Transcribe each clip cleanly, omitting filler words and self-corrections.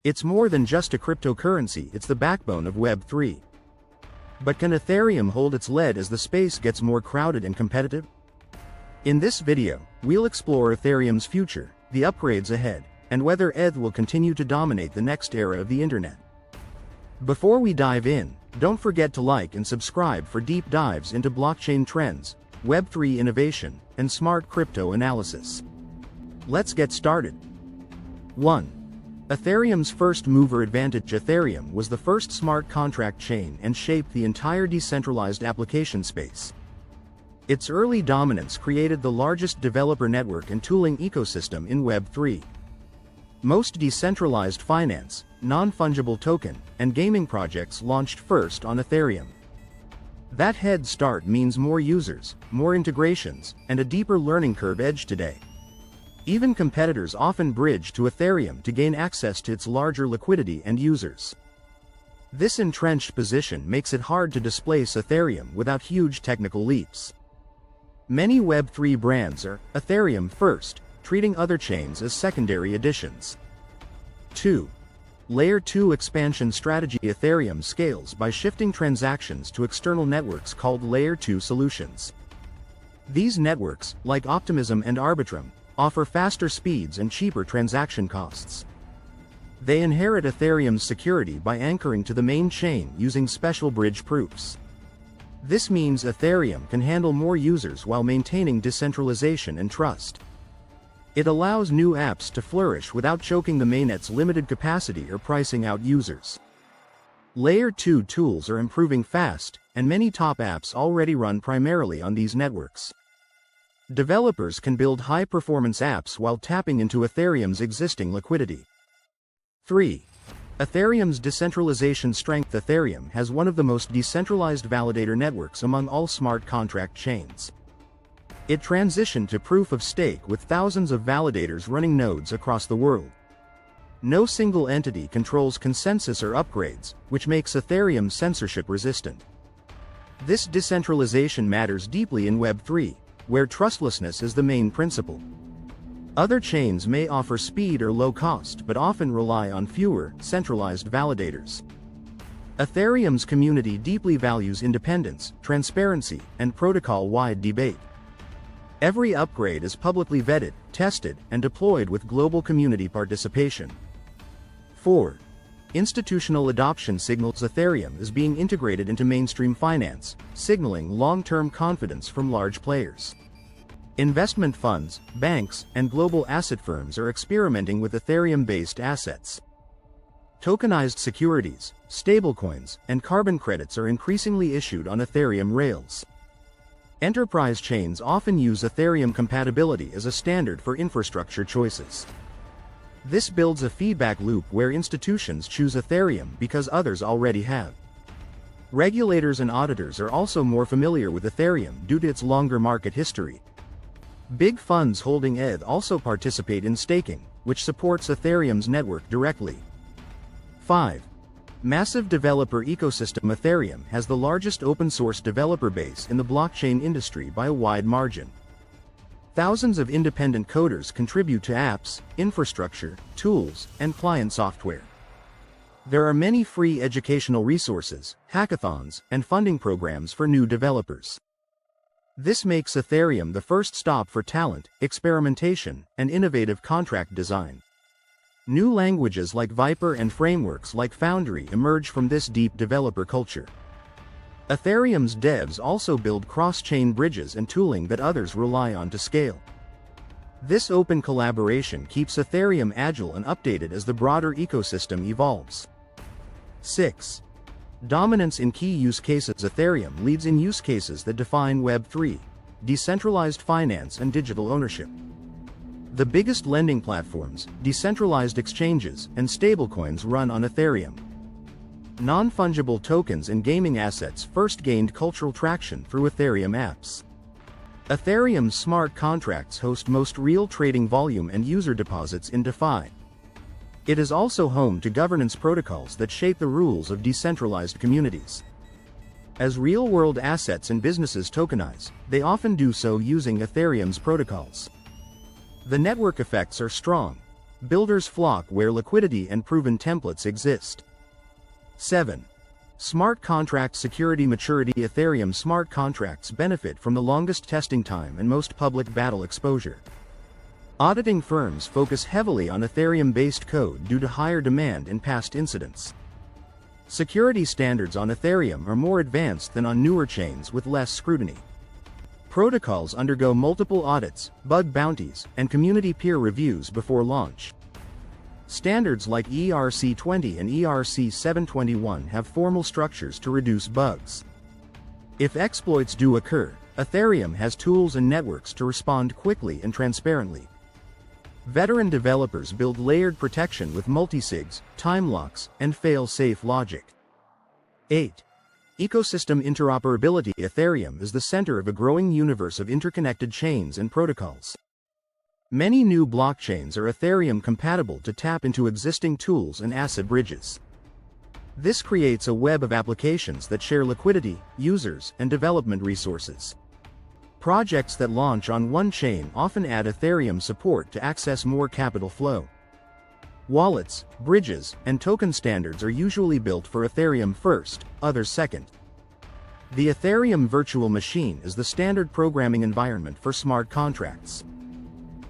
It's more than just a cryptocurrency, it's the backbone of Web3. But can Ethereum hold its lead as the space gets more crowded and competitive? In this video, we'll explore Ethereum's future, the upgrades ahead, and whether ETH will continue to dominate the next era of the internet. Before we dive in, don't forget to like and subscribe for deep dives into blockchain trends, Web3 innovation, and smart crypto analysis. Let's get started. 1. Ethereum's first mover advantage. Ethereum was the first smart contract chain and shaped the entire decentralized application space. Its early dominance created the largest developer network and tooling ecosystem in Web3. Most decentralized finance, non-fungible token, and gaming projects launched first on Ethereum. That head start means more users, more integrations, and a deeper learning curve edge today. Even competitors often bridge to Ethereum to gain access to its larger liquidity and users. This entrenched position makes it hard to displace Ethereum without huge technical leaps. Many Web3 brands are Ethereum first, treating other chains as secondary additions. 2. Layer 2 expansion strategy. Ethereum scales by shifting transactions to external networks called Layer 2 solutions. These networks, like Optimism and Arbitrum, offer faster speeds and cheaper transaction costs. They inherit Ethereum's security by anchoring to the main chain using special bridge proofs. This means Ethereum can handle more users while maintaining decentralization and trust. It allows new apps to flourish without choking the mainnet's limited capacity or pricing out users. Layer 2 tools are improving fast, and many top apps already run primarily on these networks. Developers can build high-performance apps while tapping into Ethereum's existing liquidity. 3. Ethereum's decentralization strength. Ethereum has one of the most decentralized validator networks among all smart contract chains. It transitioned to proof of stake with thousands of validators running nodes across the world. No single entity controls consensus or upgrades, which makes Ethereum censorship resistant. This decentralization matters deeply in Web3, where trustlessness is the main principle. Other chains may offer speed or low cost but often rely on fewer, centralized validators. Ethereum's community deeply values independence, transparency, and protocol-wide debate. Every upgrade is publicly vetted, tested, and deployed with global community participation. 4. Institutional adoption signals. Ethereum is being integrated into mainstream finance, signaling long-term confidence from large players. Investment funds, banks, and global asset firms are experimenting with Ethereum-based assets. Tokenized securities, stablecoins, and carbon credits are increasingly issued on Ethereum rails. Enterprise chains often use Ethereum compatibility as a standard for infrastructure choices. This builds a feedback loop where institutions choose Ethereum because others already have. Regulators and auditors are also more familiar with Ethereum due to its longer market history. Big funds holding ETH also participate in staking, which supports Ethereum's network directly. 5. Massive developer ecosystem. Ethereum has the largest open-source developer base in the blockchain industry by a wide margin. Thousands of independent coders contribute to apps, infrastructure, tools, and client software. There are many free educational resources, hackathons, and funding programs for new developers. This makes Ethereum the first stop for talent, experimentation, and innovative contract design. New languages like Viper and frameworks like Foundry emerge from this deep developer culture. Ethereum's devs also build cross-chain bridges and tooling that others rely on to scale. This open collaboration keeps Ethereum agile and updated as the broader ecosystem evolves. 6. Dominance in key use cases. Ethereum leads in use cases that define Web3, decentralized finance and digital ownership. The biggest lending platforms, decentralized exchanges, and stablecoins run on Ethereum. Non-fungible tokens and gaming assets first gained cultural traction through Ethereum apps. Ethereum's smart contracts host most real trading volume and user deposits in DeFi. It is also home to governance protocols that shape the rules of decentralized communities. As real-world assets and businesses tokenize, they often do so using Ethereum's protocols. The network effects are strong. builders flock where liquidity and proven templates exist. 7. Smart contract security maturity. Ethereum smart contracts benefit from the longest testing time and most public battle exposure. Auditing firms focus heavily on Ethereum-based code due to higher demand and past incidents. Security standards on Ethereum are more advanced than on newer chains with less scrutiny. Protocols undergo multiple audits, bug bounties, and community peer reviews before launch. Standards like ERC20 and ERC721 have formal structures to reduce bugs. If exploits do occur, Ethereum has tools and networks to respond quickly and transparently. Veteran developers build layered protection with multisigs, time locks, and fail-safe logic. 8. Ecosystem interoperability. Ethereum is the center of a growing universe of interconnected chains and protocols. Many new blockchains are Ethereum compatible to tap into existing tools and asset bridges. This creates a web of applications that share liquidity, users, and development resources. Projects that launch on one chain often add Ethereum support to access more capital flow. Wallets, bridges, and token standards are usually built for Ethereum first, others second. The Ethereum virtual machine is the standard programming environment for smart contracts.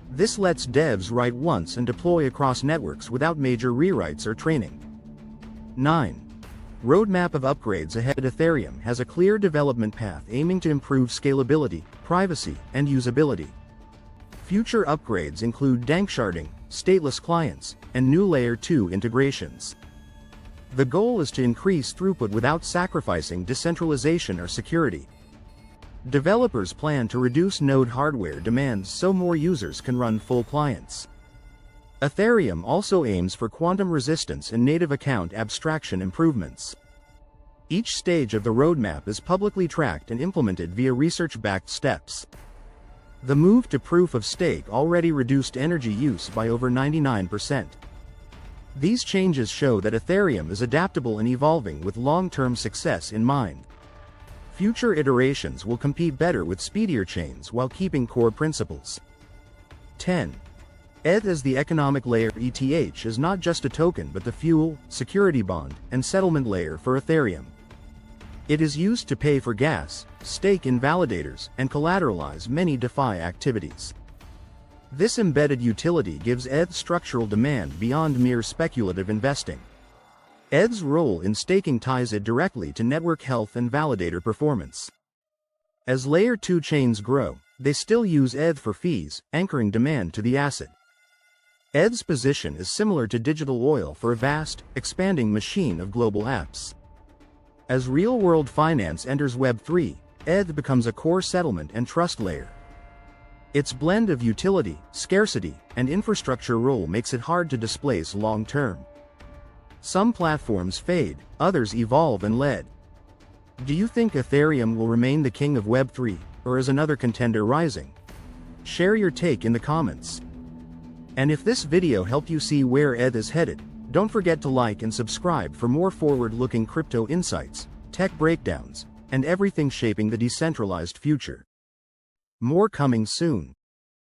This lets devs write once and deploy across networks without major rewrites or training. 9. Roadmap of upgrades ahead. Ethereum has a clear development path aiming to improve scalability, privacy, and usability. Future upgrades include dank sharding, stateless clients, and new Layer 2 integrations. The goal is to increase throughput without sacrificing decentralization or security. Developers plan to reduce node hardware demands so more users can run full clients. Ethereum also aims for quantum resistance and native account abstraction improvements. Each stage of the roadmap is publicly tracked and implemented via research-backed steps. The move to proof of stake already reduced energy use by over 99%. These changes show that Ethereum is adaptable and evolving with long-term success in mind. Future iterations will compete better with speedier chains while keeping core principles. 10. ETH as the economic layer. ETH is not just a token but the fuel, security bond, and settlement layer for Ethereum. It is used to pay for gas, stake in validators, and collateralize many DeFi activities. This embedded utility gives ETH structural demand beyond mere speculative investing. ETH's role in staking ties it directly to network health and validator performance. As Layer 2 chains grow, they still use ETH for fees, anchoring demand to the asset. ETH's position is similar to digital oil for a vast, expanding machine of global apps. As real-world finance enters Web3, ETH becomes a core settlement and trust layer. Its blend of utility, scarcity, and infrastructure role makes it hard to displace long-term. Some platforms fade, others evolve and lead. Do you think Ethereum will remain the king of Web3, or is another contender rising? Share your take in the comments. And if this video helped you see where ETH is headed, don't forget to like and subscribe for more forward-looking crypto insights, tech breakdowns, and everything shaping the decentralized future. More coming soon.